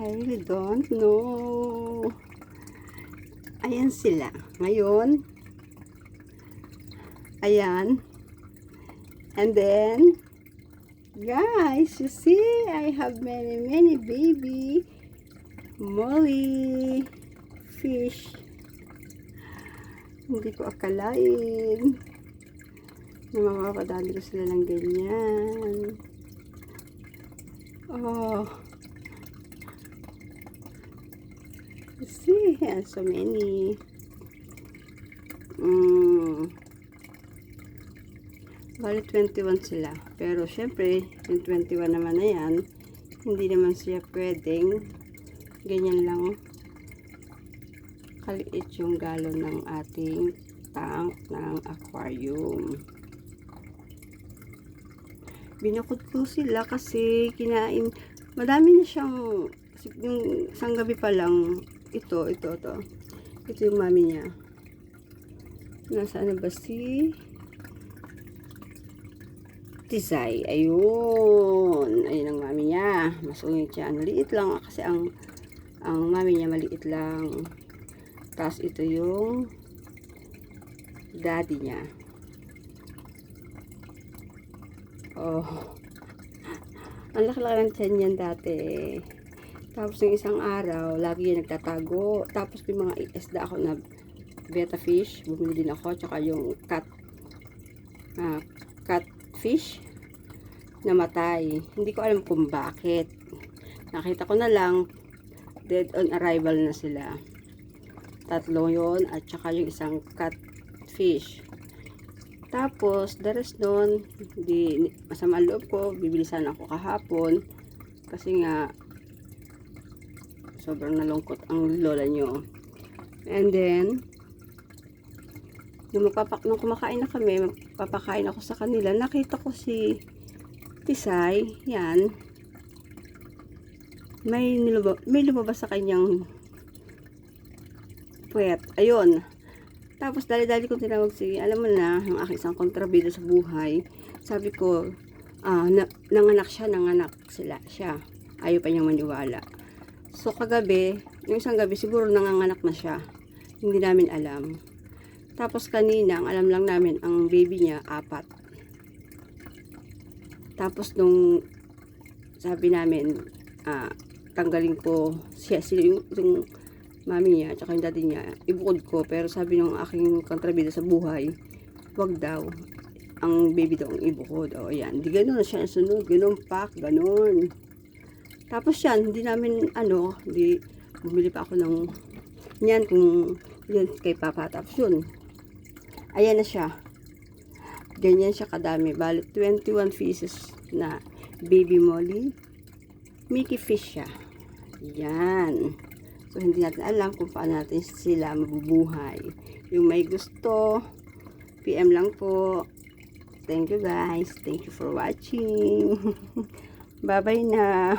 I really don't know. Ayan sila. Ngayon, ayan. And then, guys, you see, I have many baby molly fish. Hindi ko akalain na makakadali ko sila ng ganyan. Oh, you see, so many. Bali 21 sila. Pero syempre, yung 21 naman na yan, hindi naman siya pwedeng ganyan lang kaliit yung galon ng ating tank ng aquarium. Binakod ko sila kasi kinain. Madami na siyang, yung isang gabi pa lang, ito yung mami niya. Nasaan na ba si Tisay? Ayun ang mami niya. Masungit siya. Maliit lang kasi ang mami niya maliit lang. Tapos ito yung daddy niya. Oh, ang laki-laki ng tiyan yan dati. Tapos yung isang araw, lagi yan nagtatago. Tapos may mga isda ako na betta fish. Bumili din ako. Tsaka yung catfish namatay. Hindi ko alam kung bakit. Nakita ko na lang, dead on arrival na sila. Tatlo yon at tsaka yung isang catfish. Tapos, the rest nun, di masama loob ko, bibilisan ako kahapon. Kasi nga, sobrang nalungkot ang lola nyo. And then, nung kumakain na kami, papakain ako sa kanila, nakita ko si Tisay, yan. May lumabas sa kanyang puwet. Ayun. Tapos, dali-dali kong tinawag alam mo na, ang aking isang kontrabida sa buhay. Sabi ko, nanganak siya. Ayaw pa niyang maniwala. So, kagabi, yung isang gabi, siguro nanganganak na siya. Hindi namin alam. Tapos, kanina, ang alam lang namin, ang baby niya, 4. Tapos, nung sabi namin, tanggalin ko, yung mami niya, tsaka yung daddy niya, ibukod ko. Pero sabi ng aking kontrabida sa buhay, wag daw. Ang baby daw ang ibukod. O, yan. Di ganun na siya nasunod. Ganun pak, ganun. Tapos yan, hindi namin, di bumili pa ako ng, yan, kung yan kay Papa. Tapos yun, ayan na siya. Ganyan siya kadami. Bali, 21 pieces na baby molly. Mickey fish siya. Yan. So, hindi natin alam kung paano natin sila mabubuhay. Yung may gusto, PM lang po. Thank you guys. Thank you for watching. Bye-bye na.